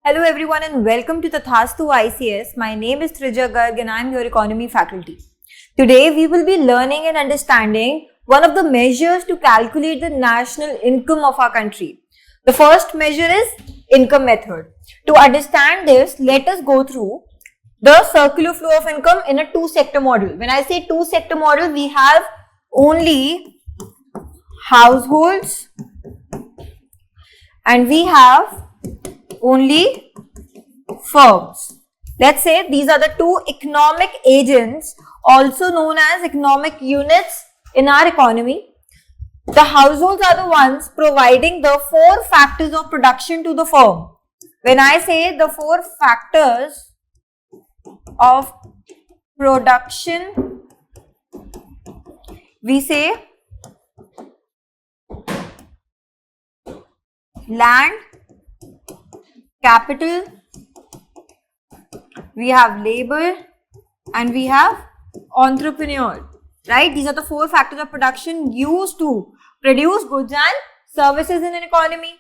Hello everyone and welcome to Tathastu ICS. My name is Trija Garg and I am your economy faculty. Today we will be learning and understanding one of the measures to calculate the national income of our country. The first measure is income method. To understand this, let us go through the circular flow of income in a two-sector model. When I say two-sector model, we have only households and we have only firms. Let's say these are the two economic agents, also known as economic units in our economy. The households are the ones providing the four factors of production to the firm. When I say the four factors of production, we say land, capital, we have labor, and we have entrepreneur, right? These are the four factors of production used to produce goods and services in an economy.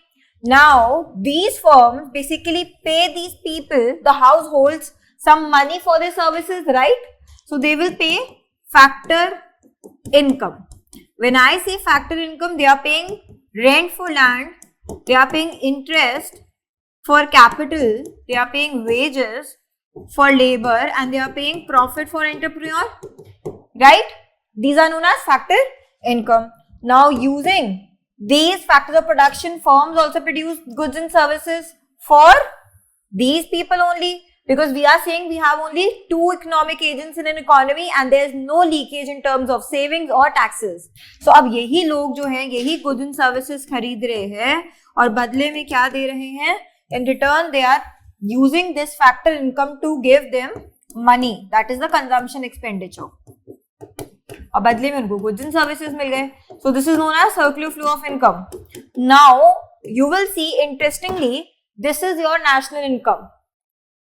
Now, these firms basically pay these people, the households, some money for their services, right? So, they will pay factor income. When I say factor income, they are paying rent for land, they are paying interest for capital, they are paying wages for labor, and they are paying profit for entrepreneur, right? These are known as factor income. Now, using these factors of production, firms also produce goods and services for these people only, because we are saying we have only two economic agents in an economy and there is no leakage in terms of savings or taxes. So, अब यही लोग जो हैं यही goods and services खरीद रहे हैं और बदले में क्या दे रहे हैं? In return, they are using this factor income to give them money. That is the consumption expenditure. और बदले में उनको goods and services मिल गए. So this is known as circular flow of income. Now you will see, interestingly, this is your national income,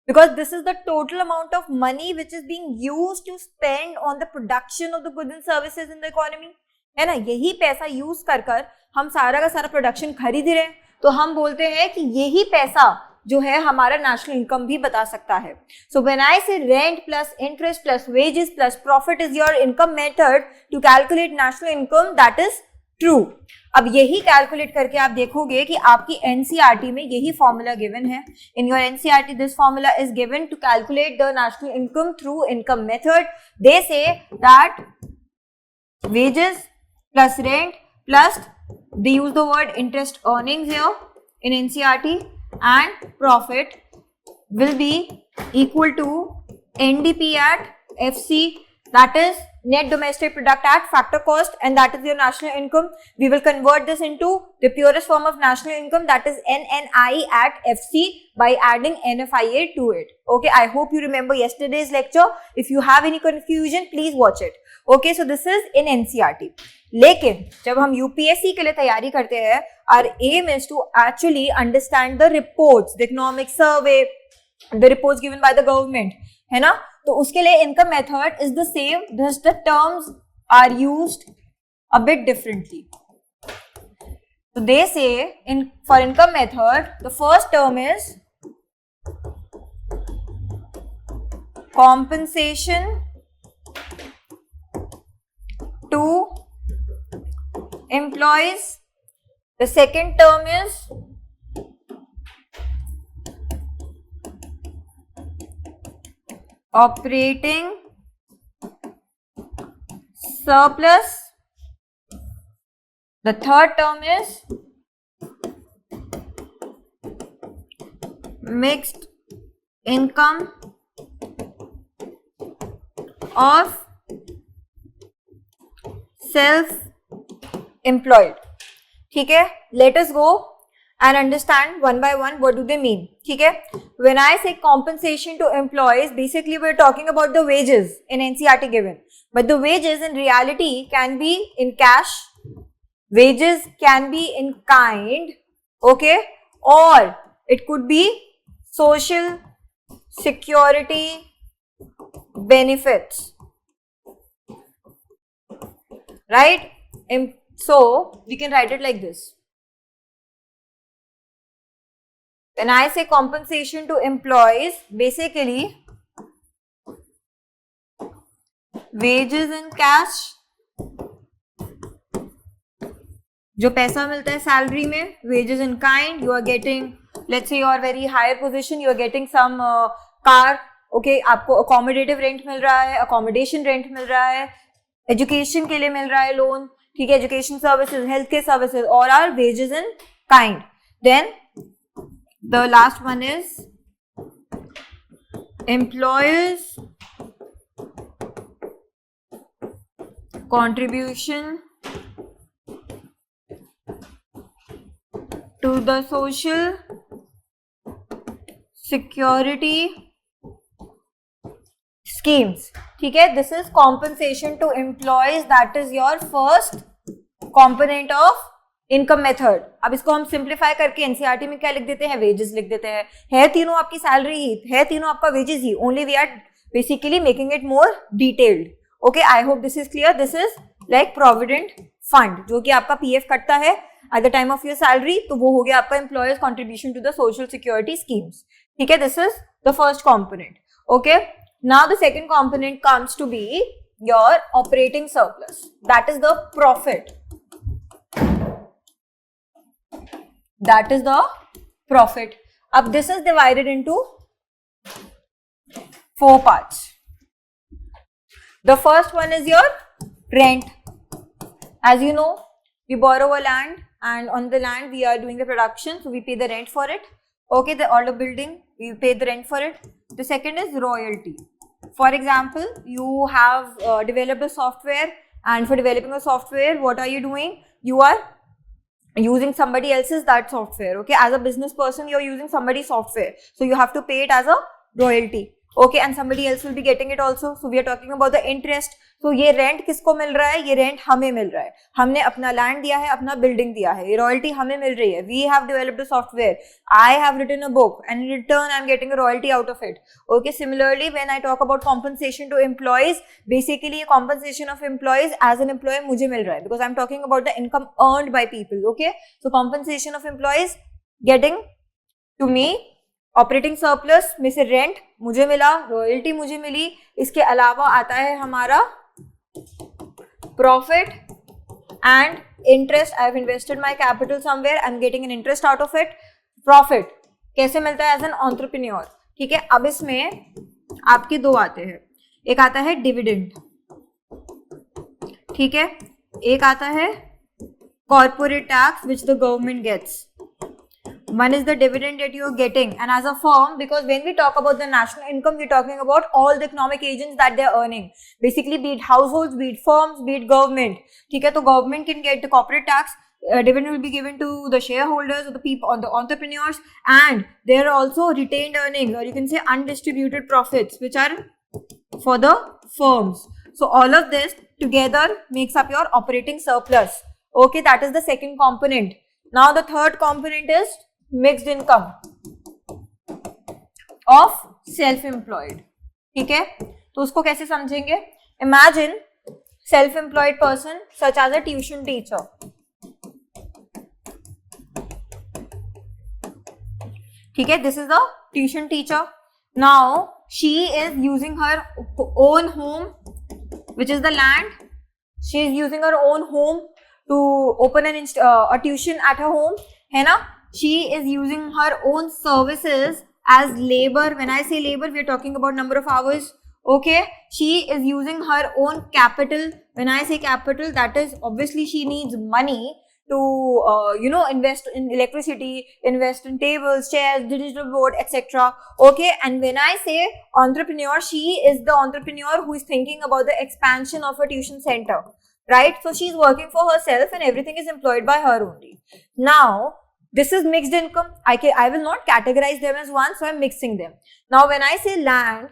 because this is the total amount of money which is being used to spend on the production of the goods and services in the economy. है ना, यही पैसा use कर हम सारा का सारा production खरीद रहे हैं, तो हम बोलते हैं कि यही पैसा जो है हमारा नेशनल इनकम भी बता सकता है. सो when I say rent plus interest plus wages plus profit is your income method to calculate national income, that is true. अब यही कैलकुलेट करके आप देखोगे कि आपकी एनसीईआरटी में यही फॉर्मूला गिवन है. In your NCERT this formula is given to calculate the national income through income method. They say that wages plus rent plus they use the word interest earnings here in NCERT, and profit will be equal to NDP at FC, that is net domestic product at factor cost, and that is your national income. We will convert this into the purest form of national income, that is NNI at FC, by adding NFIA to it. Okay, I hope you remember yesterday's lecture. If you have any confusion, please watch it. Okay, so this is in NCERT. लेकिन जब हम UPSC के लिए तैयारी करते हैं, our aim is to actually understand the reports, the economic survey, the reports given by the government, है ना? तो उसके लिए income method is the same, just the terms are used a bit differently. So they say for income method, the first term is compensation to employees. The second term is operating surplus. The third term is mixed income of self-employed. ठीक है, let us go and understand one by one what do they mean. ठीक है, when I say compensation to employees, basically we're talking about the wages in NCERT given, but the wages in reality can be in cash, wages can be in kind, okay, or it could be social security benefits, right? So we can write it like this. when I say compensation to employees, basically wages in cash, जो पैसा मिलता है salary में, wages in kind, you are getting, let's say you are very higher position, you are getting some car, okay, आपको accommodative rent मिल रहा है, accommodation rent मिल रहा है, education के लिए मिल रहा है loan, ठीक है, education services, healthcare services, all are wages in kind. Then the last one is employers contribution to the social security schemes. ठीक है, this is compensation to employees, that is your first component of income method. अब इसको हम simplify करके NCERT में क्या लिख देते हैं, वेजेस लिख देते हैं. है तीनों आपकी सैलरी ही, है तीनों आपका वेजेस ही, only we are basically making it more detailed. Okay, I hope this is clear. This is like provident fund, जो कि आपका पीएफ कटता है at the time of your salary, तो वो हो गया आपका employers contribution to the social security schemes. ठीक है, this is the first component. Okay, now the second component comes to be your operating surplus, that is the profit. That is the profit. Ab this is divided into 4 parts. The first one is your rent. As you know, we borrow a land and on the land we are doing the production, so we pay the rent for it. Okay, the order building, we pay the rent for it. The second is royalty. For example, you have developed a software, and for developing a software, what are you doing? You are using somebody else's that software. Okay, as a business person you're using somebody's software, so you have to pay it as a royalty. Okay, and somebody else will be getting it also, so we are talking about the interest. So ये rent किसको मिल रहा है, ये rent हमें मिल रहा है, हमने अपना लैंड दिया है, अपना बिल्डिंग दिया है, ये रॉयल्टी हमें मिल रही है. We have developed a software, I have written a book and in return I am getting a royalty out of it. Okay, similarly when I talk about compensation to employees, basically ये compensation of employees as an employee मुझे मिल रहा है, because I am talking about the income earned by people. Okay, so compensation of employees getting to me, operating surplus में से rent मुझे मिला, royalty मुझे मिली, इसके अलावा आता है हमारा profit and interest. I have invested my capital somewhere, I am getting an interest out of it. Profit कैसे मिलता है, एज एन एंटरप्रेन्योर. ठीक है, अब इसमें आपके दो आते हैं, एक आता है डिविडेंड, ठीक है, एक आता है corporate tax which the government gets. One is the dividend that you are getting, and as a firm, because when we talk about the national income, we're talking about all the economic agents that they're earning. Basically, be it households, be it firms, be it government. ठीक है, तो government can get the corporate tax. Dividend will be given to the shareholders or the people, or the entrepreneurs, and there are also retained earnings, or you can say undistributed profits, which are for the firms. So all of this together makes up your operating surplus. Okay, that is the second component. Now the third component is mixed income of self-employed. ठीक है, तो उसको कैसे समझेंगे? Imagine self-employed person such as a tuition teacher. ठीक है, this is the tuition teacher. Now she is using her own home, which is the land. She is using her own home to open a tuition at her home, है ना? She is using her own services as labor. When I say labor, we are talking about number of hours. Okay, she is using her own capital. When I say capital, that is obviously she needs money to invest in electricity, invest in tables, chairs, digital board, etc. Okay, and when I say entrepreneur, she is the entrepreneur who is thinking about the expansion of a tuition center, right? So she is working for herself and everything is employed by her only. Now this is mixed income. I will not categorize them as one, so I'm mixing them. Now when I say land,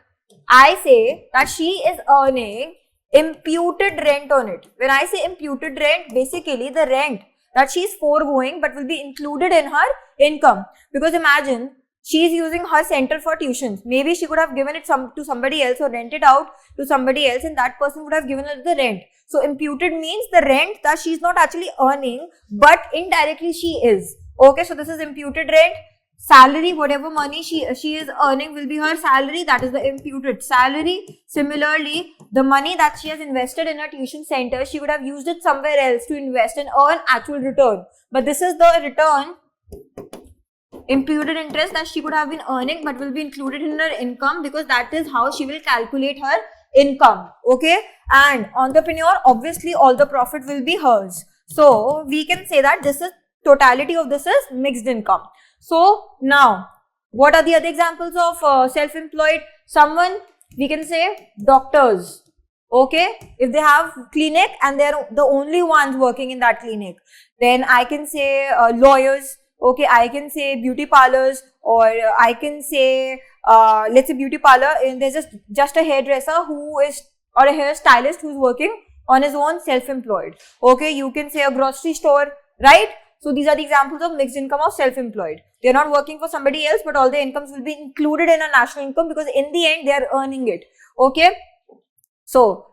I say that she is earning imputed rent on it. When I say imputed rent, basically the rent that she is foregoing but will be included in her income. Because imagine she is using her center for tuitions. Maybe she could have given it to somebody else or rent it out to somebody else, and that person would have given her the rent. So imputed means the rent that she is not actually earning, but indirectly she is. Okay, so this is imputed rent. salary, whatever money she is earning will be her salary, that is the imputed salary. Similarly, the money that she has invested in a tuition center, she would have used it somewhere else to invest and earn actual return. But this is the return, imputed interest, that she could have been earning but will be included in her income, because that is how she will calculate her income. Okay, and entrepreneur, obviously all the profit will be hers. So we can say that this is totality of this is mixed income. So now, what are the other examples of self-employed? Someone, we can say doctors. Okay, if they have clinic and they're the only ones working in that clinic, then I can say lawyers. Okay, I can say beauty parlors, or I can say let's say beauty parlor, and there's just a hairdresser who is, or a hairstylist who's working on his own, self-employed. Okay, you can say a grocery store, right? So these are the examples of mixed income of self-employed. They're not working for somebody else, but all the incomes will be included in a national income, because in the end they are earning it. Okay, so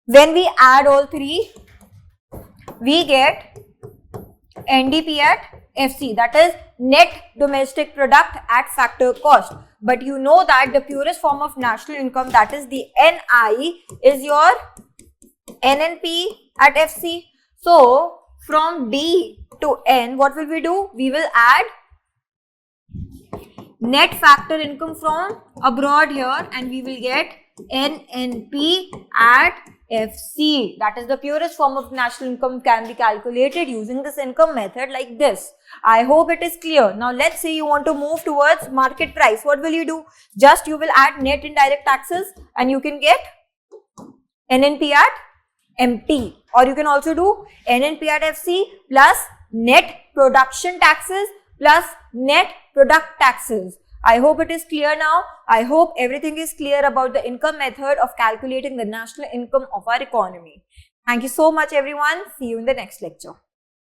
when we add all three, we get NDP at FC, that is net domestic product at factor cost. But you know that the purest form of national income, that is the NI, is your NNP at FC. So from D to N, what will we do? We will add net factor income from abroad here, and we will get NNP at FC. That is the purest form of national income, can be calculated using this income method like this. I hope it is clear. Now let's say you want to move towards market price. What will you do? Just you will add net indirect taxes and you can get NNP at MT. Or you can also do NNP at FC plus net production taxes plus net product taxes. I hope it is clear now. I hope everything is clear about the income method of calculating the national income of our economy. Thank you so much everyone. See you in the next lecture.